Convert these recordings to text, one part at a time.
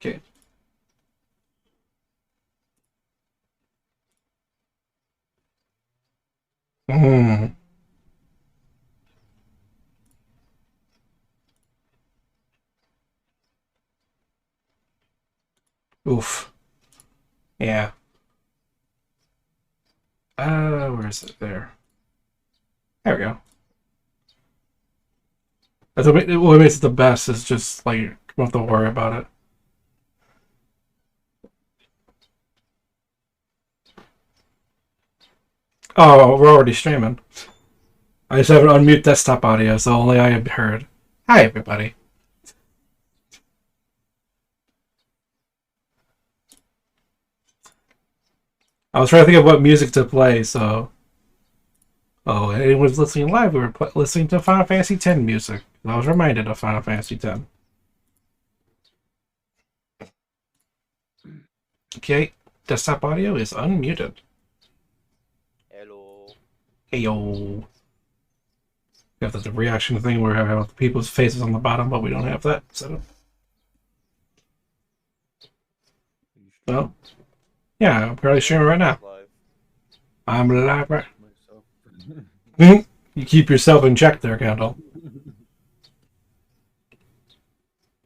Okay. Hmm. Oof. Yeah. Where is it? There. There we go. That's what makes it the best is just like you don't have to worry about it. Oh, we're already streaming. I just have an unmute desktop audio, so only I have heard. Hi, everybody. I was trying to think of what music to play, so. Oh, anyone's listening live, we were listening to Final Fantasy X music. I was reminded of Final Fantasy X. Okay, desktop audio is unmuted. Hello. Hey yo. We have the reaction thing where we have people's faces on the bottom, but we don't have that set up. Well, yeah, I'm probably streaming right now. Live. I'm live right. Myself. You keep yourself in check there, Kendall.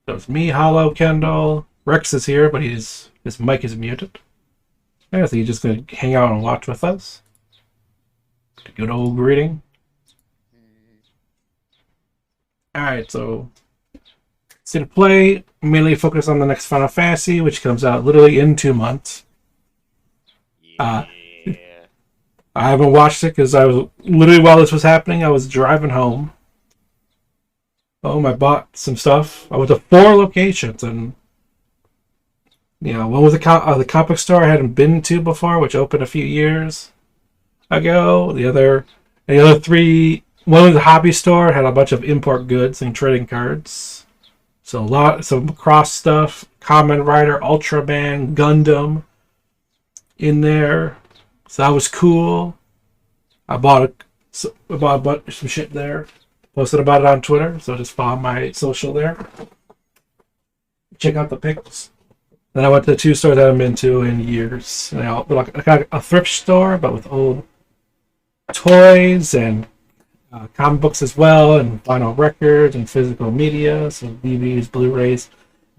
So it's me, Hollow, Kendall. Rex is here, but his mic is muted. I think he's just gonna hang out and watch with us. Good old greeting. Alright, so to play, mainly focus on the next Final Fantasy, which comes out literally in 2 months. Yeah. I haven't watched it because I was literally while this was happening, I was driving home. I bought some stuff. I went to 4 locations, and one was the comic store I hadn't been to before, which opened a few years ago. The other 3, one was a hobby store, had a bunch of import goods and trading cards. So some cross stuff, Kamen Rider, Ultraman, Gundam in there. So that was cool. I bought some shit there. Posted about it on Twitter, so just follow my social there. Check out the pics. Then I went to 2 stores I haven't been to in years. Like a thrift store, but with old toys and comic books as well, and vinyl records and physical media, so DVDs, Blu-rays,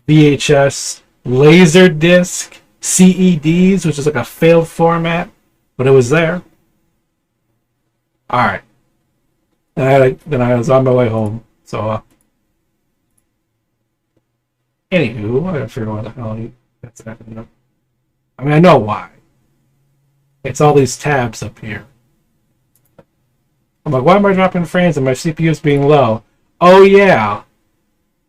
VHS, Laserdisc, CEDs, which is like a failed format, but it was there. All right. Then I was on my way home. So, anywho, I gotta figure out what the hell that's happening. I mean, I know why. It's all these tabs up here. I'm like, why am I dropping frames and my CPU is being low? Oh yeah.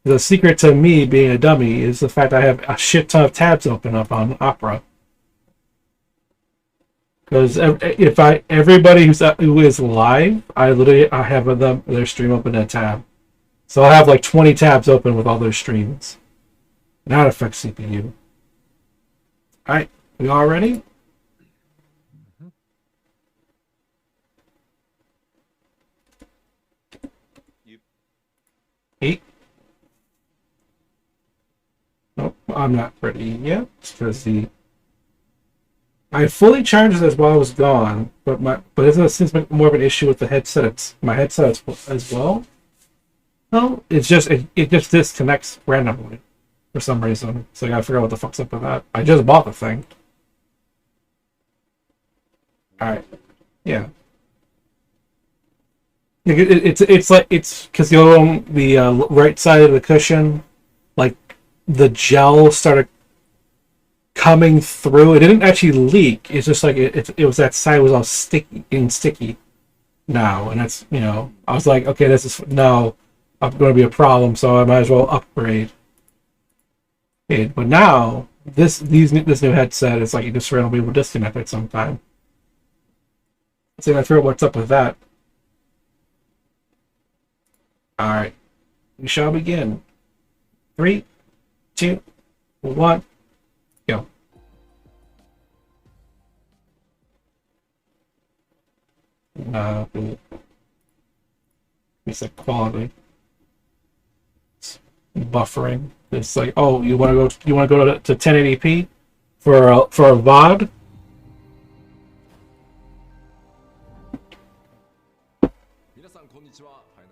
The secret to me being a dummy is the fact I have a shit ton of tabs open up on Opera. Because if everybody who is live, I have their stream open in a tab, so I have like 20 tabs open with all their streams. And that affects CPU. All right, we all ready? Yep. 8. Nope, I'm not ready yet because I fully charged this while I was gone, but it seems like more of an issue with the headset. It's my headset as well. No, it just disconnects randomly for some reason. So I gotta figure out what the fuck's up with that. I just bought the thing. All right, yeah. It's like it's because the right side of the cushion, like the gel started coming through. It didn't actually leak. It's just like it was that side was all sticky now, and that's I was like, okay, this is now going to be a problem, so I might as well upgrade. Okay, but now this new headset is like you just randomly will disconnect it sometime. So I figure out what's up with that. All right, we shall begin. 3, 2, 1. Go. Reset quality. It's buffering. It's like, oh, you want to go to 1080p for a VOD?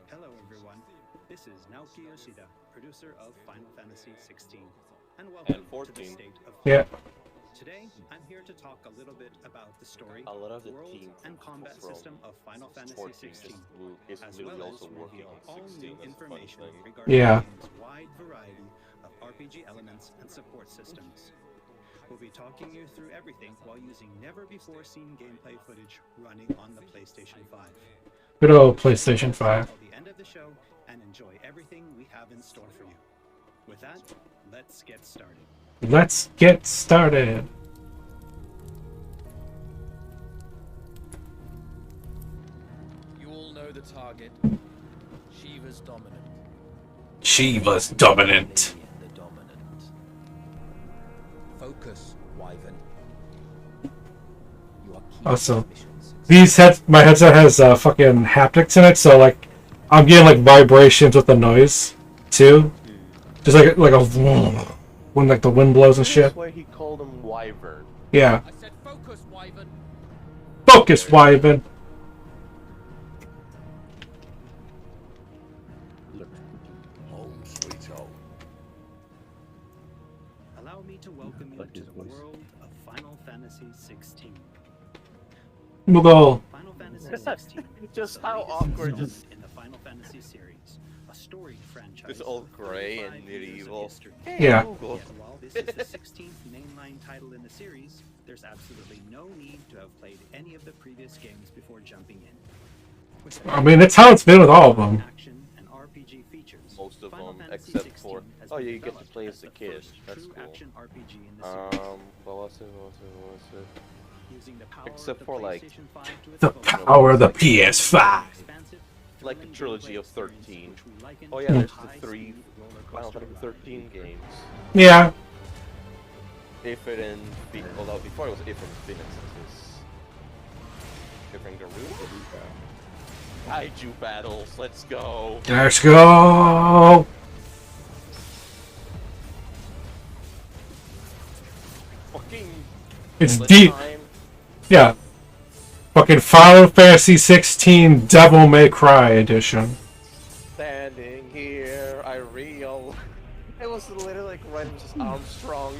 Hello everyone, this is Naoki Yoshida, producer of Final Fantasy XVI, and welcome And to 14. the State of Yeah. Today, I'm here to talk a little bit about the story, A lot of the world, team and combat from system of Final Fantasy 14 XVI, is as literally well as also working reveal on all 16. new That's a fun information thing. regarding Yeah. the game's wide variety of RPG elements and support systems. We'll be talking you through everything while using never-before-seen gameplay footage running on the PlayStation 5. Good old PlayStation 5. Until the end of the show and enjoy everything we have in store for you. With that, let's get started. Let's get started. You all know the target. Shiva's dominant. Shiva's dominant. The dominant. Focus, Wyvern. You are key Also, to mission success. my headset has fucking haptics in it, so like I'm getting like vibrations with the noise too, just like a when like the wind blows and shit. That's why he called him Wyvern. Yeah, I said focus, Wyvern. focus, Wyvern. Home sweet home. Allow me to welcome you to the world of Final Fantasy XVI. Mughal. Final Fantasy XVI. Just is the how latest awkward, installment just- in the Final Fantasy series, a storied franchise. It's all with grey 35 and years of medieval. history. Yeah. Google. Yet while this is the 16th mainline title in the series, there's absolutely no need to have played any of the previous games before jumping in. With I mean, that's how it's been with all of them. action and RPG features, Most of Final them, Fantasy except 16 for has oh been yeah, you get to developed play as the a kid. first That's true cool. action RPG in the series, What was it? using the power except of the for, like, PlayStation 5 to its The fullest. power of the PS5. Expansive, Like the thrilling trilogy gameplay of 13. experience, which we liken Oh to yeah, a there's the high-speed 3 roller Final coaster Fantasy ride. 13 games. Yeah. If it and although before it was If and Phoenix, it was If and Garuda. Kaiju battles, let's go. Let's go. Fucking It's all the deep. time. Yeah. Fucking Final Fantasy 16 Devil May Cry edition. Standing here, I real. It was literally like right just Armstrong.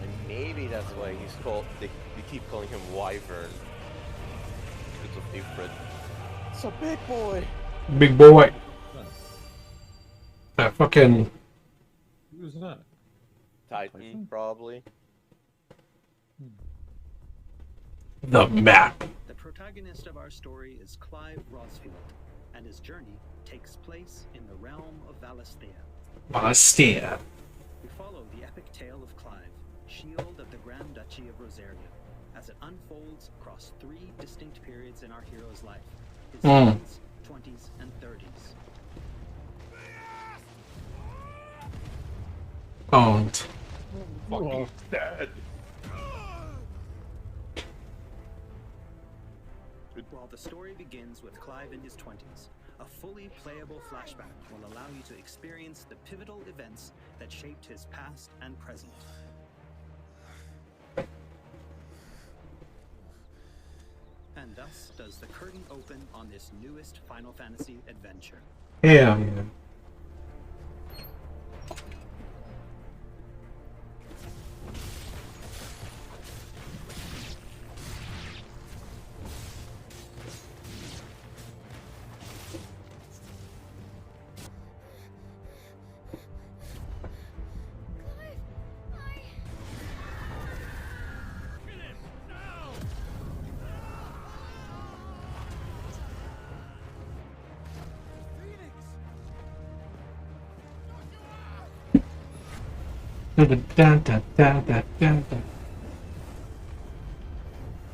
And maybe that's why he's called. They keep calling him Wyvern. Because of Ifrit. It's a big boy. Big boy. That fucking Who's that? Titan, probably. the map. The protagonist of our story is Clive Rosfield, and his journey takes place in the realm of Valisthea. Bastia. We follow the epic tale of Clive, Shield of the Grand Duchy of Rosaria, as it unfolds across 3 distinct periods in our hero's life: his teens, 20s, and 30s. Owned. Fucking dead. While the story begins with Clive in his 20s, a fully playable flashback will allow you to experience the pivotal events that shaped his past and present. And thus does the curtain open on this newest Final Fantasy adventure. Hell yeah. Dun, dun, dun, dun, dun, dun, dun.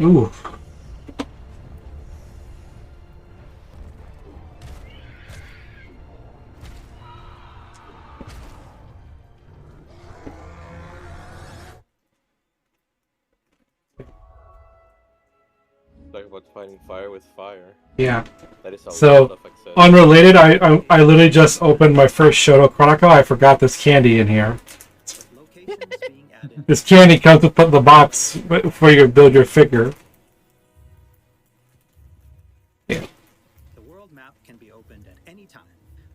Ooh. talk about fighting fire with fire. Yeah. That is how So, stuff access. unrelated, I literally just opened my first Shoto Chronicle. I forgot this candy in here. With locations being added. This candy comes with the box for you to build your figure. Yeah. The world map can be opened at any time,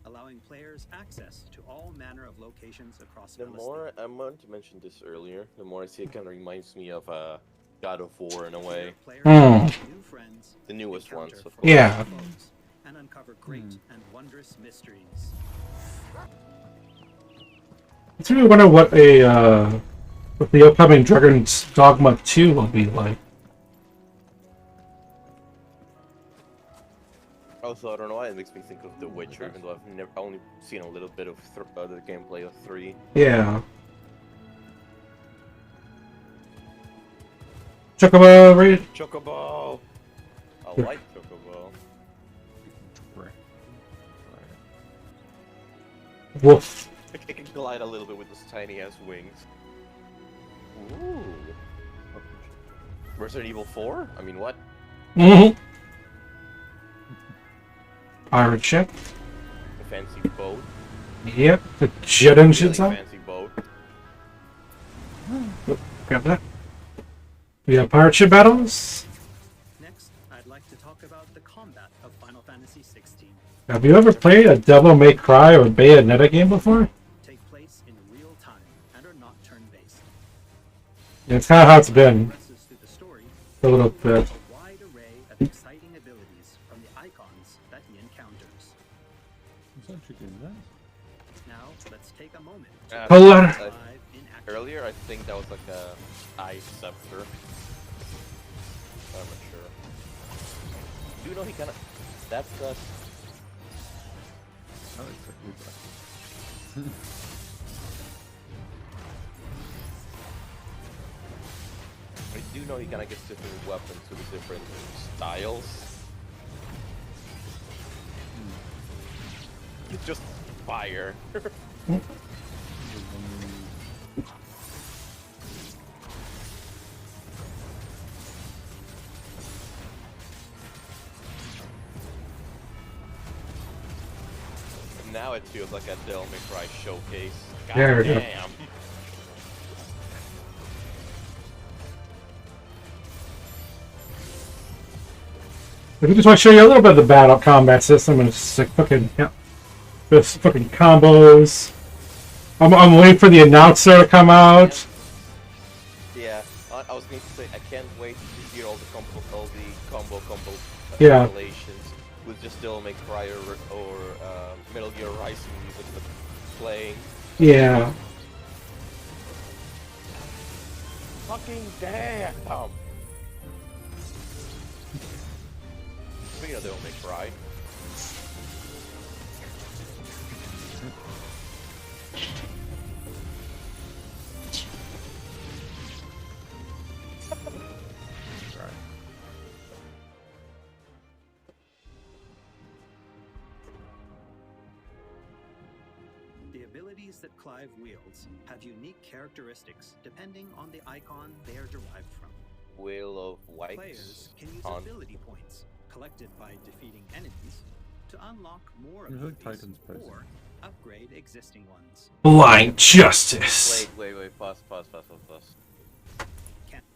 allowing players access to all manner of locations across The more I wanted to mention this earlier, the more I see it kind of reminds me of God of War in a way. Hmm. New friends, The newest ones, encounter of course. Yeah. foes, and uncover great and wondrous mysteries. I really wonder what what the upcoming Dragon's Dogma 2 will be like. Also, I don't know why it makes me think of The Witcher, even though I've only seen a little bit of the gameplay of 3. Yeah. Chocobo, read. Chocobo! I Yeah. like Chocobo. Wolf. It can glide a little bit with those tiny ass wings. Ooh. Resident Evil 4? I mean, what? Mm-hmm. Pirate ship. A fancy boat. Yep. The jet engines Really on. fancy boat. Grab that. We have pirate ship battles. Next, I'd like to talk about the combat of Final Fantasy 16. Have you ever played a Devil May Cry or Bayonetta game before? Take place in real time and are not turn-based. Yeah, it's kind of how it's been Progresses through the story, a little bit. a wide array of exciting abilities from the icons that he encounters. It's actually doing that. Now, let's take a moment Uh, Hold on. I- live in action. Earlier, I think that was like a ice scepter. I'm not sure. Do you know he kind of... That's the... Oh, exactly that. I do know he kind of gets different weapons with different styles. It's just fire. Now it feels like a Devil May Cry showcase. God There we go. damn. I just want to show you a little bit of the battle combat system, and it's just like fucking, yeah, just fucking combos. I'm waiting for the announcer to come out. Yeah, I was going to say I can't wait to hear all the combo Yeah. relations with just Devil May Cry or Metal Gear Rising music playing. Yeah. Fucking damn! Speaking of Devil May Cry, The abilities that Clive wields have unique characteristics depending on the icon they are derived from. Wheel of White. Players can use on- ability points collected by defeating enemies to unlock more There's like abilities Titan's post. or upgrade existing ones. Blind justice. Wait, pause.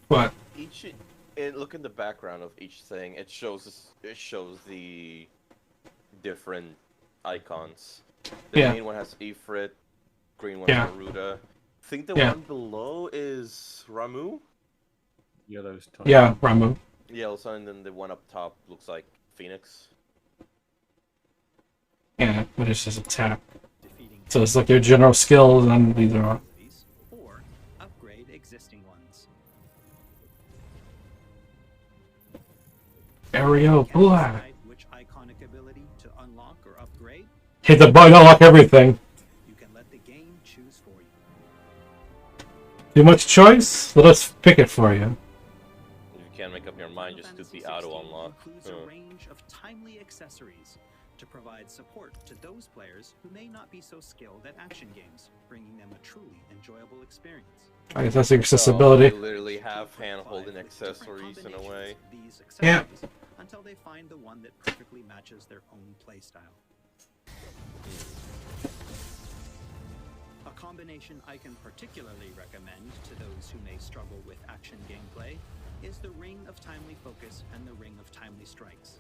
What? Each, look in the background of each thing. It shows the different icons. The Yeah. main one has Ifrit, green one Yeah. has Garuda. I think the Yeah. one below is Ramu. Yellow's time. Yeah, Ramu. Yeah, also, and then the one up top looks like Phoenix. Yeah, but it's just attack. Defeating So it's like your general skills, and these are. abilities or upgrade existing ones. Aerial Can you Black. decide which iconic ability to unlock or upgrade? Hit the button, unlock everything. You can let the game choose for you. Too much choice? Let us pick it for you. If you can't make up your mind, Final just do Fantasy the auto 16 unlock. includes a range of timely accessories to provide support to those players who may not be so skilled at action games, bringing them a truly enjoyable experience. I guess that's the So accessibility. they literally have hand-holding accessories in a way. These Yeah. accessories until they find the one that perfectly matches their own playstyle. A combination I can particularly recommend to those who may struggle with action gameplay is the Ring of Timely Focus and the Ring of Timely Strikes.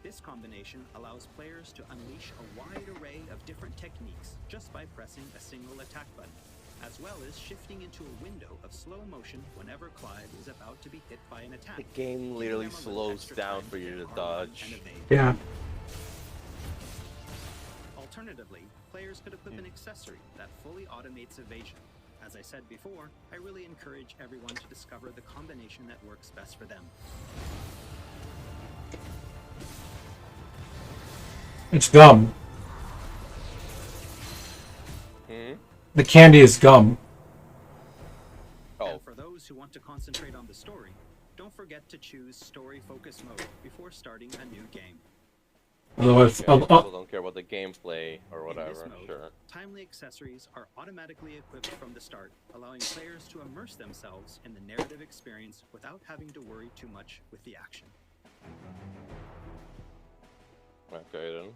This combination allows players to unleash a wide array of different techniques just by pressing a single attack button, as well as shifting into a window of slow motion whenever Clive is about to be hit by an attack. The game literally giving them a little slows extra down time for you to get dodge. and evade. Yeah. Alternatively, players could equip an accessory that fully automates evasion. As I said before, I really encourage everyone to discover the combination that works best for them. It's gum. Hmm? The candy is gum. Oh, And for those who want to concentrate on the story, don't forget to choose story focus mode before starting a new game. Otherwise, okay, people don't care about the gameplay or In this whatever. mode, Sure. timely accessories are automatically equipped from the start, allowing players to immerse themselves in the narrative experience without having to worry too much with the action. Okay then.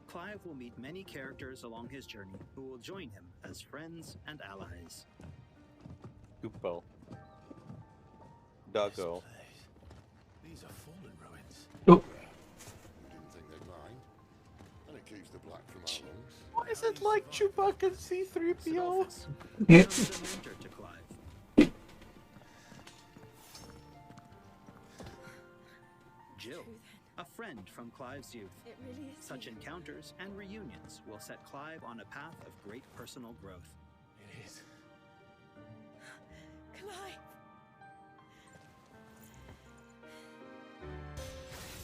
Clive will meet many characters along his journey who will join him as friends and allies. Kupo. Doggo. These are fallen ruins. Oh. Didn't think they'd mind. And it keeps the black from our lungs. Why is it like Chewbacca and C-3PO? Sidolphus Yeah. becomes a mentor to Clive. Jill, a friend from Clive's youth. It really is. Such encounters and reunions will set Clive on a path of great personal growth. It is. Clive.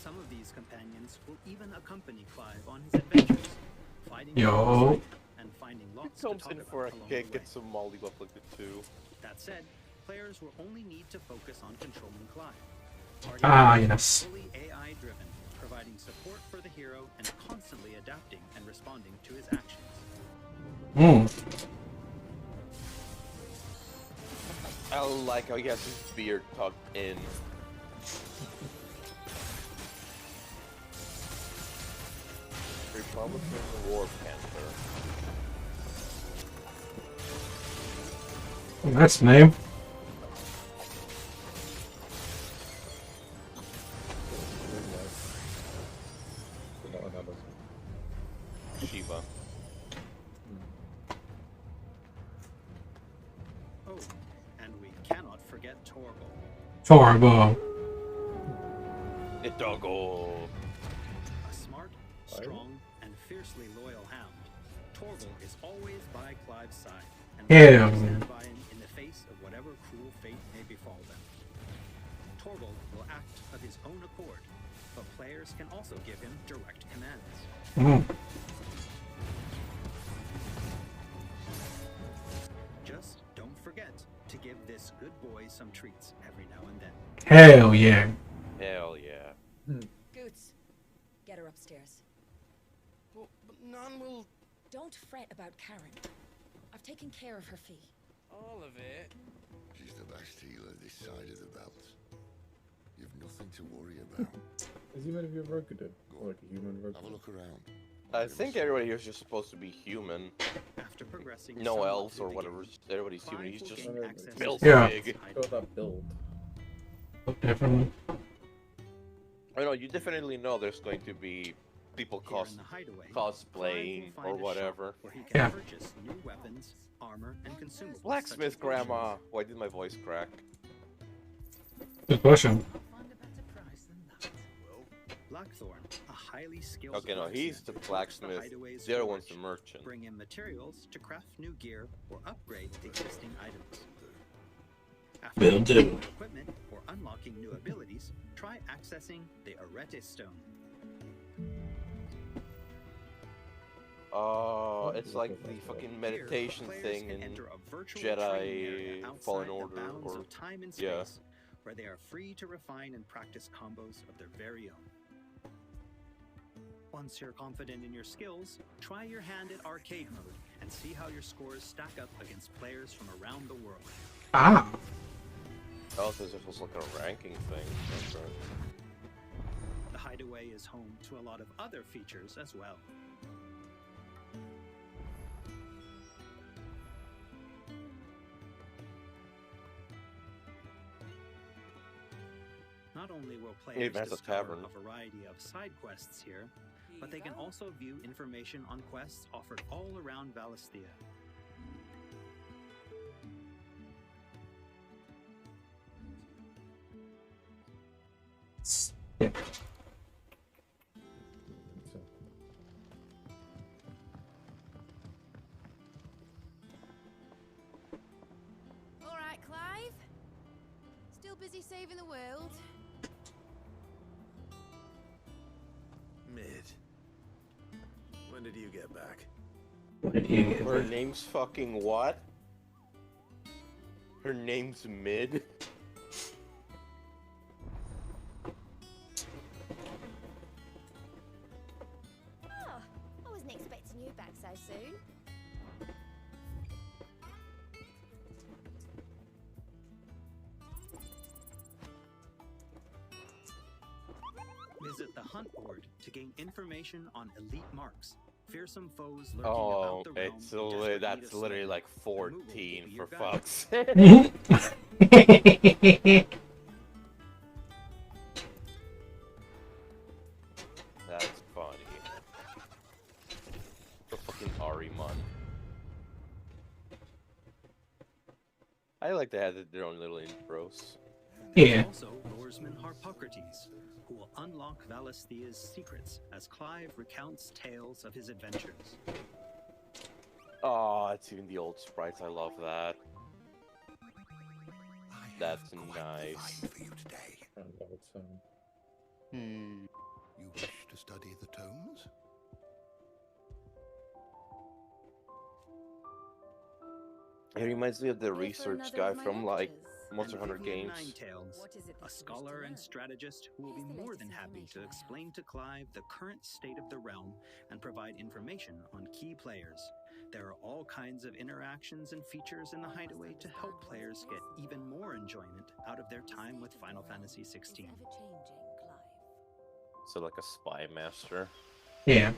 Some of these companions will even accompany Clive on his adventures, fighting Yo. alongside and finding lots to Comes talk in about for a along kick, the way. gets some mollywop like the two. That said, players will only need to focus on controlling Clive. Party Ah, is yes. fully AI driven, providing support for the hero and constantly adapting and responding to his actions. Hmm. I like how he has his beard tucked in. Republican War Panther. That's the name. Not another. Shiva. Oh, and we cannot forget Torgal. Torbo. The doggo. A smart, strong, and fiercely loyal hound, Torgal is always by Clive's side and Yeah. will stand by him in the face of whatever cruel fate may befall them. Torgal will act of his own accord, but players can also give him direct commands. Hmm. Just don't forget to give this good boy some treats every now and then. Hell yeah. Hell yeah. Goots, get her upstairs. But none will. Don't fret about Karen. I've taken care of her fee. All of it. She's the best healer this side of the belt. You've nothing to worry about. Is he meant to be a Rokugan? Or like a human Have a Rokugan? look around. I think everybody here is just supposed to be human. After progressing No somewhat elves through or the whatever. game, Everybody's Clive human. He's will just gain access to built Yeah. big. Got that build. Look differently. I know, you definitely know there's going to be people Here in the hideaway, cosplaying Clive will or find a shop whatever. where he can Yeah. purchase new weapons, armor, and consumables. Blacksmith such as grandma. Why did my voice crack? Good question. Find a better price than that. Blackthorn, a highly skilled Okay, no, he's the works blacksmith. hideaway's The other one's the forge, merchant. bring in materials to craft new gear or upgrade existing items. After Will do. upgrading equipment or unlocking new abilities, try accessing the Arete Stone. Oh, it's Look like at the that. fucking Here, meditation players thing can in enter a virtual Jedi training area outside Fallen the Order, bounds or of time and yeah. space, where they are free to refine and practice combos of their very own. Once you're confident in your skills, try your hand at arcade mode and see how your scores stack up against players from around the world. Ah. Oh, so this was like a ranking thing. That's right. The Hideaway is home to a lot of other features as well. Not only will players Even has a discover tavern. a variety of side quests here, but they can also view information on quests offered all around Valisthea. Yeah. So, All right, Clive. Still busy saving the world? Mid. When did you get back? Her name's fucking what? Her name's Mid? Oh, I wasn't expecting you back so soon. Visit the hunt board to gain information on elite marks, fearsome foes lurking Oh, about the realm. it's who desperately that's need a literally slay. like Removal will 14 be for your guide. fuck's sake. That's funny. The fucking Ariman. I like to have their own little intros. Yeah. Also, Lordman Harpocrates, who will unlock Valisthea's secrets as Clive recounts tales of his adventures. Oh, it's even the old sprites. I love that. That's nice. For you today. and it's Hmm. You wish to study the tomes? It reminds me of the Here for research another guy of my from like lectures. Monster And Hunter Vivian games. Ninetales, What is it that a you wish to scholar and learn? strategist who will be Here's the more than latest happy to information I have. explain to Clive the current state of the realm and provide information on key players. There are all kinds of interactions and features in the Hideaway to help players get even more enjoyment out of their time with Final Fantasy Is XVI. ever-changing, Clive. So like a spy master. Yeah.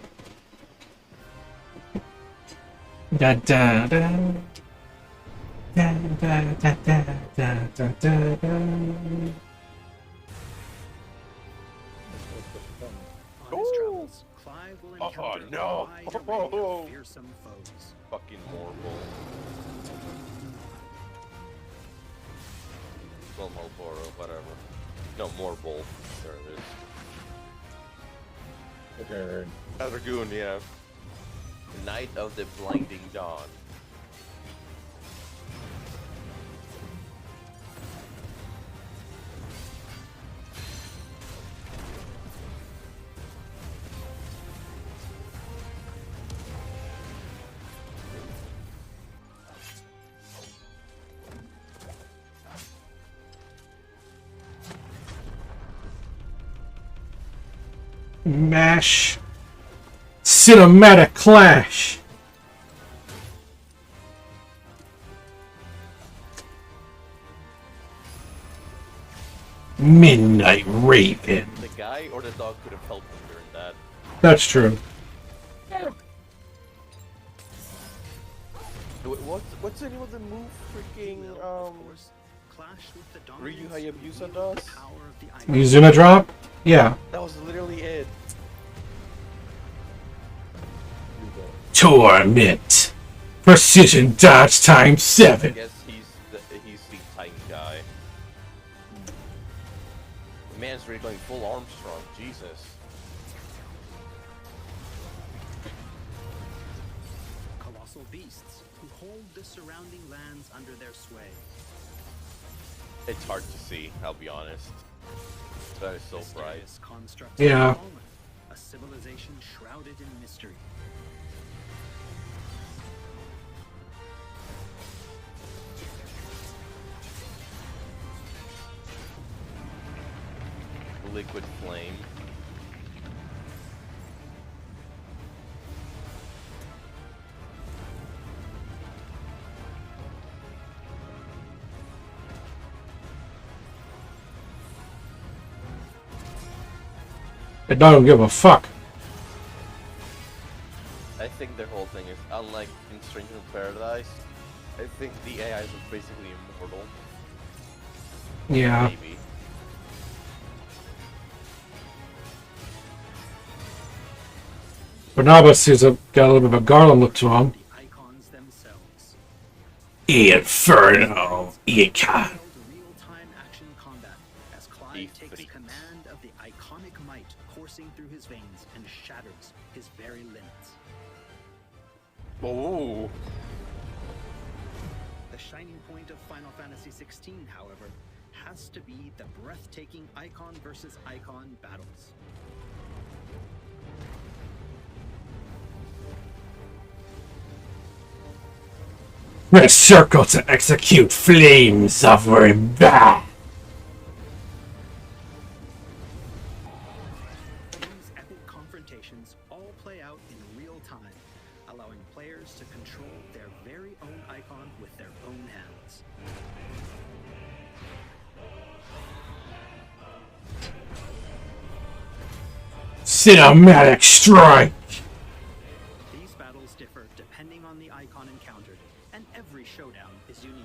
Da da da. Da da da da da da da da. On his travels, Clive will Oh, encounter no. a wide array Oh. of fearsome foes. Fucking Morble. Well, Morgoro, whatever. No, Morble. There it is. okay. A Dragoon, yeah. Knight of the Blinding Dawn. Mash. Cinematic Clash. Midnight Raven. The guy or the dog could have helped him during that. That's true. What's the name of the move? Freaking Will, of course, clash with the Ryu dominance and Hayabusa wield does? the power of the item. Yuzuna drop? Yeah. That was literally it. Torment. Precision dodge times I 7. guess he's the tank guy. The man's really going full Armstrong. Jesus. Colossal beasts who hold the surrounding lands under their sway. It's hard to see. I'll be honest. That is so bright. Mysterious constructs Yeah. of fallen, a civilization shrouded in mystery. liquid flame. It don't give a fuck. I think their whole thing is, unlike in Stranger in Paradise, I think the AIs are basically immortal. Yeah. Maybe. Barnabas has got a little bit of a Garland look to him. The icons themselves. Inferno. Icon. Real-time action combat as Clive takes Ifrit. command of the iconic might coursing through his veins and shatters his very limits. Oh. The shining point of Final Fantasy XVI, however, has to be the breathtaking icon versus icon battles. Press circle to execute flames of wrath. These epic confrontations all play out in real time, allowing players to control their very own icon with their own hands. Cinematic strike. These battles differ depending on the icon encountered, and every showdown is unique,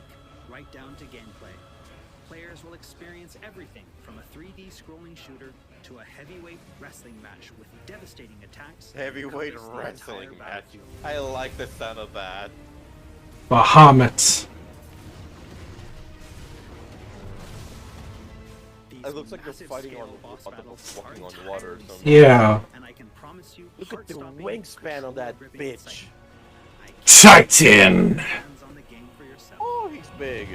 right down to gameplay. Players will experience everything from a 3D scrolling shooter to a heavyweight wrestling match with devastating attacks. that Heavyweight encompass the wrestling entire match. battlefield. I like the sound of that. Bahamut. These It looks like you're massive fighting scale on boss the battles walking are on water or entirely something. Yeah. and I can promise you, Look at the heart-stopping, wingspan on that control-gripping bitch. excitement. I can't Titan. get hands on the game for yourself. Oh, he's big.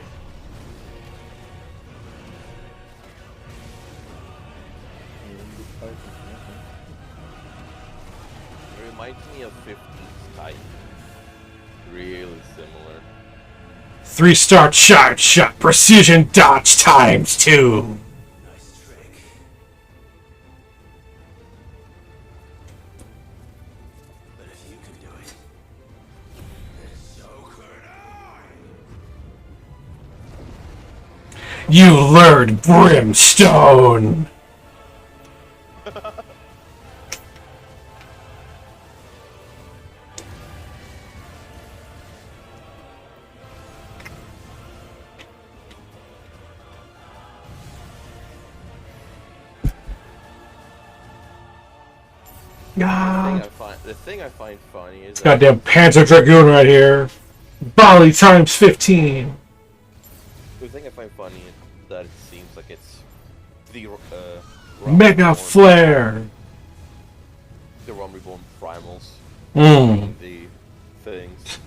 It reminds me of 15's Titan. Really similar. 3-star charge shot precision dodge times 2. Nice trick. But if you can do it, then so could I. You lured brimstone. Ah, The thing I find funny is that goddamn Panzer Dragoon right here. Volley times 15. the thing I find funny is that it seems like it's the Mega Reborn- Flare. the Realm Reborn primals Mm. the things.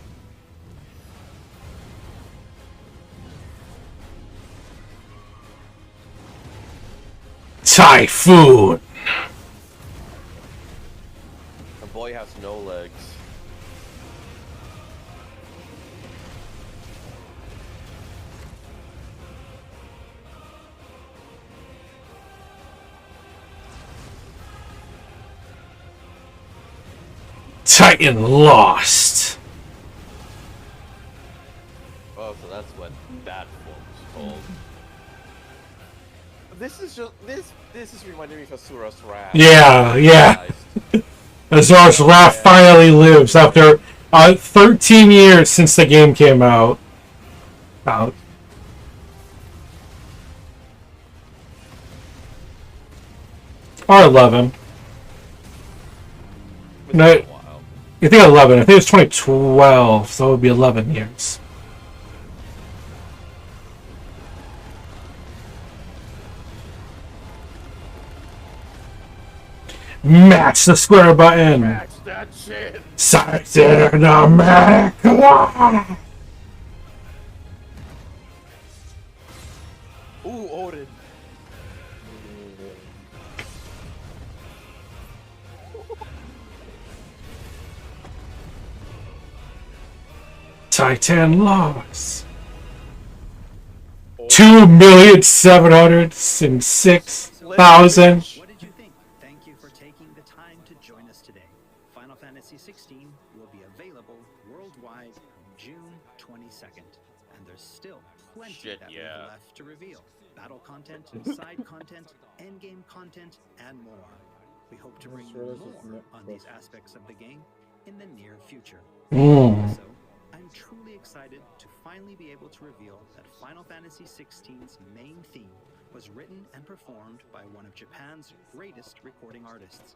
Typhoon. The boy has no legs. Titan lost. Oh, so that's what that form was called. This is just this is reminding me of Asura's Wrath. Yeah, yeah. Azor's Wrath finally lives after 13 years since the game came out. Or 11. It's No. been a while. I think 11. I think it was 2012, so it would be 11 years. Match the square button. Match that shit. Cinematic. Ooh, Odin. Titan loss. 2,706,000. thousand. What did you think? Thank you for taking the time to join us today. Final Fantasy XVI will be available worldwide June 22nd, and there's still plenty that we have left to reveal. Battle content, side content, endgame content, and more. We hope to bring you more on these aspects of the game in the near future. Also, I'm truly excited to finally be able to reveal that Final Fantasy XVI's main theme was written and performed by one of Japan's greatest recording artists,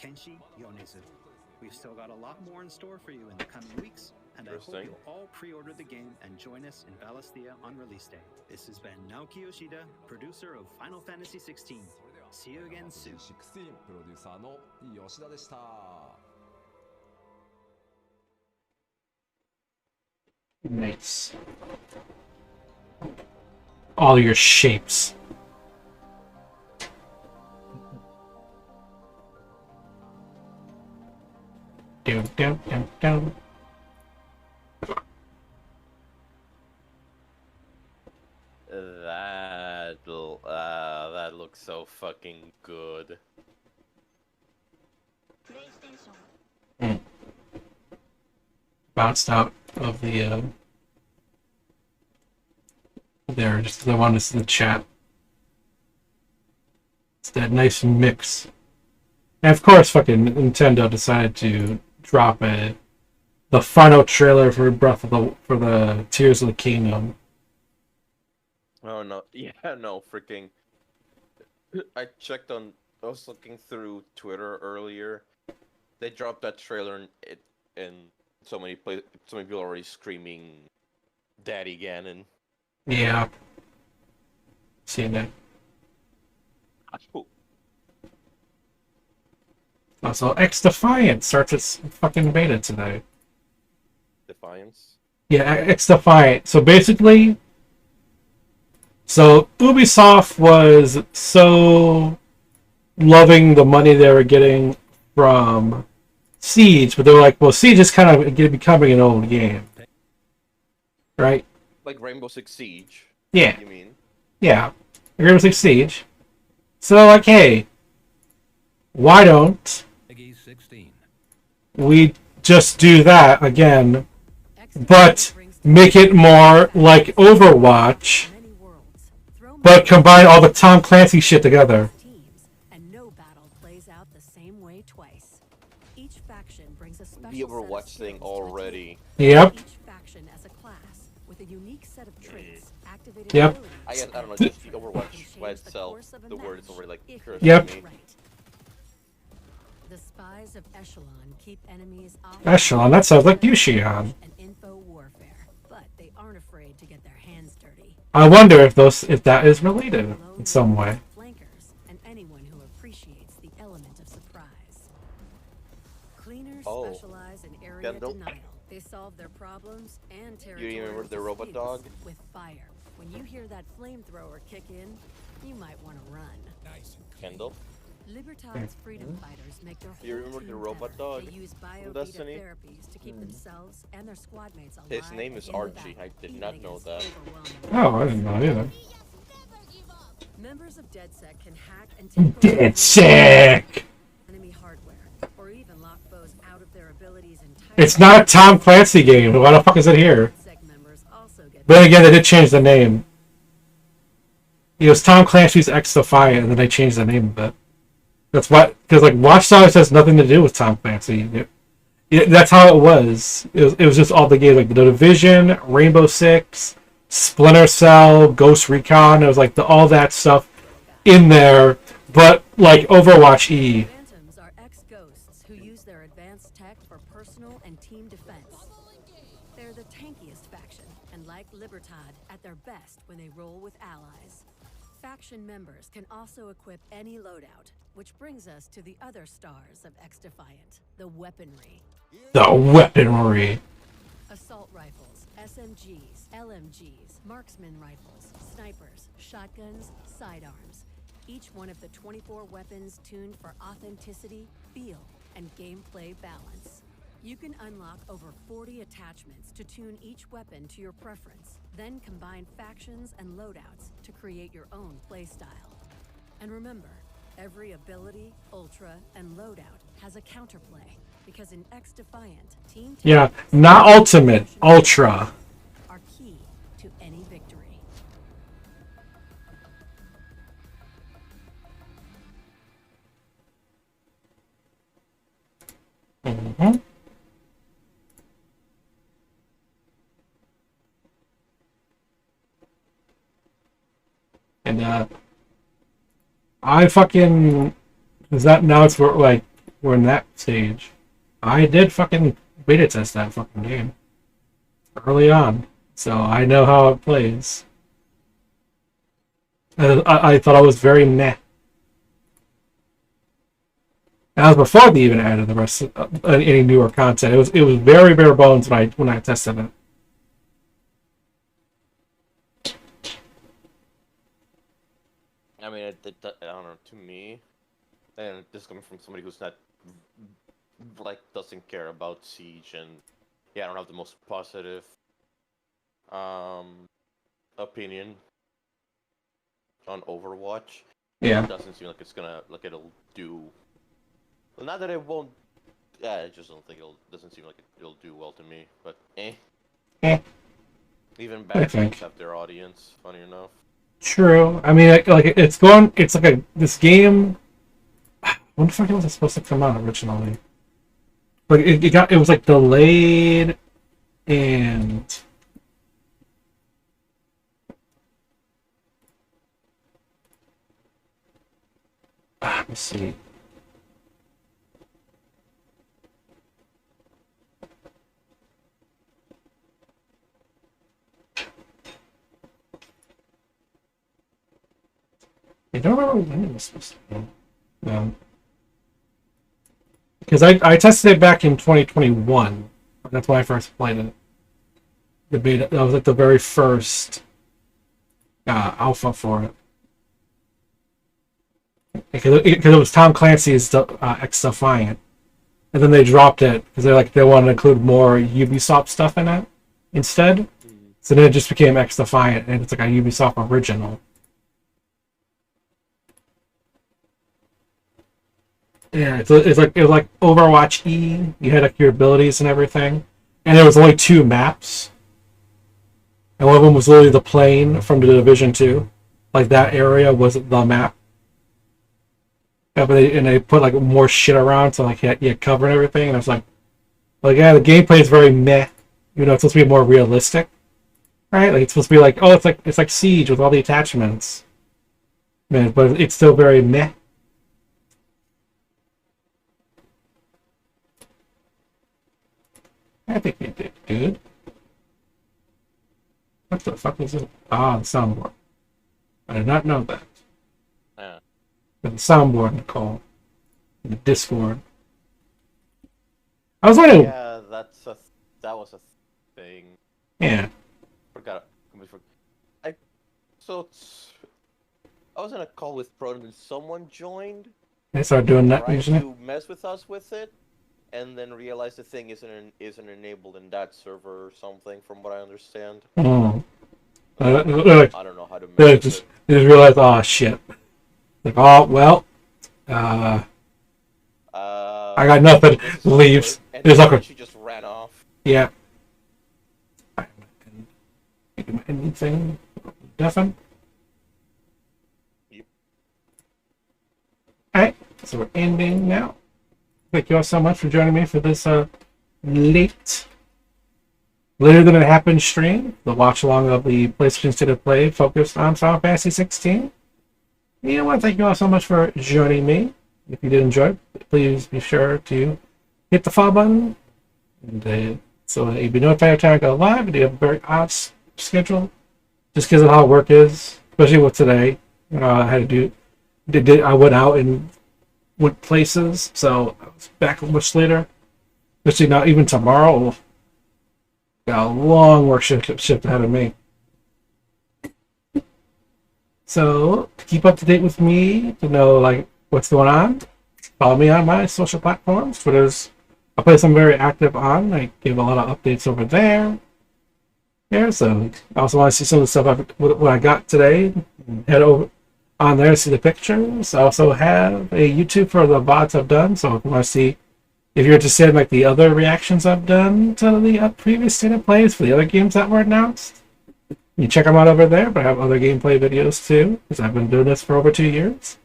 Kenshi Yonezu. We've still got a lot more in store for you in the coming weeks, and I hope you'll all pre-order the game and join us in Valisthea on release day. This has been Naoki Yoshida, producer of Final Fantasy XVI. See you again soon. 16プロデューサーの吉田でした。Nice. All your shapes. Down, down, down, down. That looks so fucking good. Mm. Bounced out of the there just because I wanted to see the chat. It's that nice mix. And of course fucking Nintendo decided to drop the final trailer for the Tears of the Kingdom. Oh no, yeah, no, freaking. I was looking through Twitter earlier. They dropped that trailer and so many people are already screaming Daddy Ganon. Yeah. Seen that. Also, X Defiant starts its fucking beta today. Defiance? Yeah, X Defiant. So basically, Ubisoft was so loving the money they were getting from Siege, but they were like, well, Siege is kind of becoming an old game. Right? Like Rainbow Six Siege. Yeah. You mean? Yeah. Rainbow Six Siege. So they're like, hey, why don't we just do that again, but make it more like Overwatch, but combine all the Tom Clancy shit together. The Overwatch thing already. Yep. Yep. I don't know, just the Overwatch by itself, the word is already like cursed Yep. to me. The spies of Echelon keep enemies off Echelon, that sounds like Yushion. and info warfare, but they aren't afraid to get their hands dirty. I wonder if that is related in some way. Flankers and anyone who appreciates the element of surprise. Cleaners specialize in area denial. They solve their problems and territory. You remember the robot dog? With fire. When you hear that flamethrower kick in, you might want to run. Nice. Kendall? Libertad's freedom fighters make their Do you remember the robot dog They use from Destiny? therapies to keep themselves and their squad mates alive. His name is Archie. I did not know that. Oh, I didn't know either. Members of DedSec can hack and take DedSec! enemy hardware, or even lock foes out of their abilities entirely. It's not a Tom Clancy game. Why the fuck is it here? But then again, they did change the name. It was Tom Clancy's X Defiant, and then they changed the name of it. That's why, because like Watch Dogs has nothing to do with Tom Clancy. That's how it was. It was just all the games, like The Division, Rainbow Six, Splinter Cell, Ghost Recon. It was like all that stuff in there, but like Overwatch E. Phantoms are ex-ghosts who use their advanced tech for personal and team defense. They're the tankiest faction, and like Libertad, at their best when they roll with allies. Faction members can also equip any loadout, which brings us to the other stars of X-Defiant, the weaponry. The weaponry. Assault rifles, SMGs, LMGs, marksman rifles, snipers, shotguns, sidearms. Each one of the 24 weapons tuned for authenticity, feel, and gameplay balance. You can unlock over 40 attachments to tune each weapon to your preference, then combine factions and loadouts to create your own playstyle. And remember, every ability, ultra, and loadout has a counterplay. Because in X Defiant, Team Yeah, tactics not ultimate, ultra. are key to any victory. Mm-hmm. And I fucking is that now it's we're in that stage. I did fucking beta test that fucking game early on, so I know how it plays. I thought I was very meh. That was before they even added the rest of any newer content. It was very bare bones when I tested it. I mean, I don't know. To me, and this is coming from somebody who's not doesn't care about Siege, and yeah, I don't have the most positive opinion on Overwatch. Yeah. It doesn't seem like it's gonna it'll do. Well, not that it won't. Yeah, I just don't think doesn't seem like it'll do well to me. But Eh. Even I bad think. games have their audience. Funny enough. True. I mean, it's like this game. When the fuck was it supposed to come out originally? Like it was like delayed, and let me see. I don't remember when it was supposed to be. No. Because I tested it back in 2021. That's when I first played it. The beta. That was like the very first alpha for it. Because it was Tom Clancy's X Defiant, and then they dropped it because they wanted to include more Ubisoft stuff in it instead. So then it just became X Defiant, and it's like a Ubisoft original. Yeah, it was like Overwatch E. You had like your abilities and everything, and there was only 2 maps, and one of them was literally the plane from the Division 2. Like that area was the map. Yeah, but they put like more shit around, so like you had cover and everything, and I was like yeah, the gameplay is very meh. You know, it's supposed to be more realistic, right? Like it's supposed to be like, oh, it's like Siege with all the attachments, man. But it's still very meh. I think they did good. What the fuck is it? Ah, the soundboard. I did not know that. Yeah. The soundboard, Nicole. In the Discord. I was wondering. Yeah, that was a thing. Yeah. Forgot. I was in a call with Proton and someone joined. They started doing that tried usually. to mess with us with it, and then realized the thing isn't enabled in that server or something, from what I understand. Oh. I don't know how to mess with it. They just realized, oh shit. Like, oh well. I got nothing. Leaves. And It's then like she just ran off. yeah. Anything? Nothing. Yep. Alright, so we're ending now. Thank you all so much for joining me for this later than it happened stream. The watch along of the PlayStation State of Play focused on Final Fantasy 16. You know what? Thank you all so much for joining me. If you did enjoy, please be sure to hit the follow button. And, so you'll be notified every time I go live. I do have a very odd schedule, just because of how work is, especially with today. I had to do. I went out and went places, so I was back much later. Especially not even tomorrow. Got a long work shift ahead of me. So to keep up to date with me, to know like what's going on, follow me on my social platforms. Twitter's a place I'm very active on. I give a lot of updates over there. Yeah, so I also want to see some of the stuff what I got today. Head over on there to see the pictures. I also have a YouTube for the VODs I've done, so if you want to see, if you're interested in like the other reactions I've done to the previous state of plays for the other games that were announced, you check them out over there. But I have other gameplay videos too, because I've been doing this for over 2 years.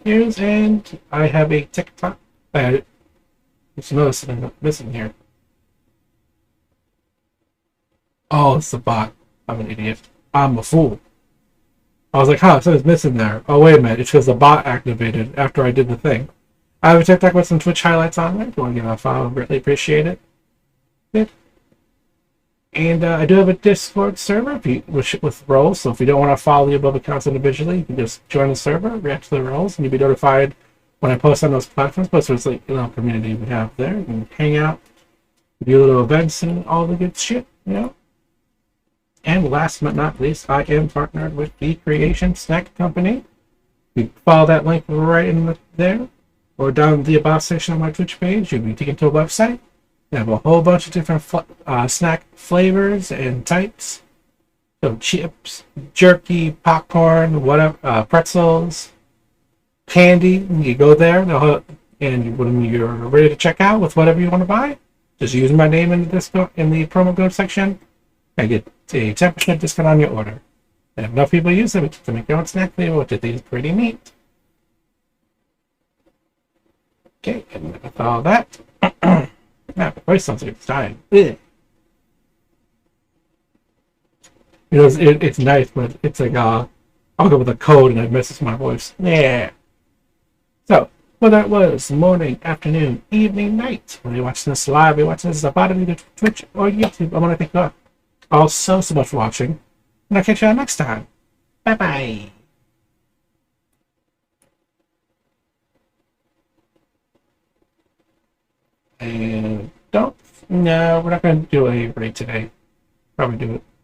And I have a TikTok. Just noticed something missing here. Oh, it's the bot. I'm an idiot. I'm a fool. I was like, huh, something's missing there. Oh, wait a minute. It's because the bot activated after I did the thing. I have a TikTok with some Twitch highlights on there. If you want to give it a follow, I greatly appreciate it. Good. And I do have a Discord server with roles, so if you don't want to follow the above accounts individually, you can just join the server, react to the roles, and you'll be notified when I post on those platforms. Plus, there's like a little community we have there. You can hang out, do little events, and all the good shit, you know? And last but not least, I am partnered with the Creation Snack Company. You can follow that link right in there, or down the about section of my Twitch page. You'll be taken to a website. They have a whole bunch of different snack flavors and types. So chips, jerky, popcorn, whatever, pretzels, candy. You go there, and when you're ready to check out with whatever you want to buy, just use my name in the promo code section. I get a 10% discount on your order. And if enough people use it to make their own snack flavor, which I think is pretty neat. Okay, and with all that, yeah, my voice sounds like it's dying. Ugh. You know, it's nice, but it's like, I'll go with a code and it messes my voice. Yeah. So, whether it was morning, afternoon, evening, night, whether you're watching this live, you're watching this about either Twitch or YouTube, I want to thank you all so much for watching. And I'll catch you all next time. Bye-bye. And no, we're not going to do a raid today. Probably do it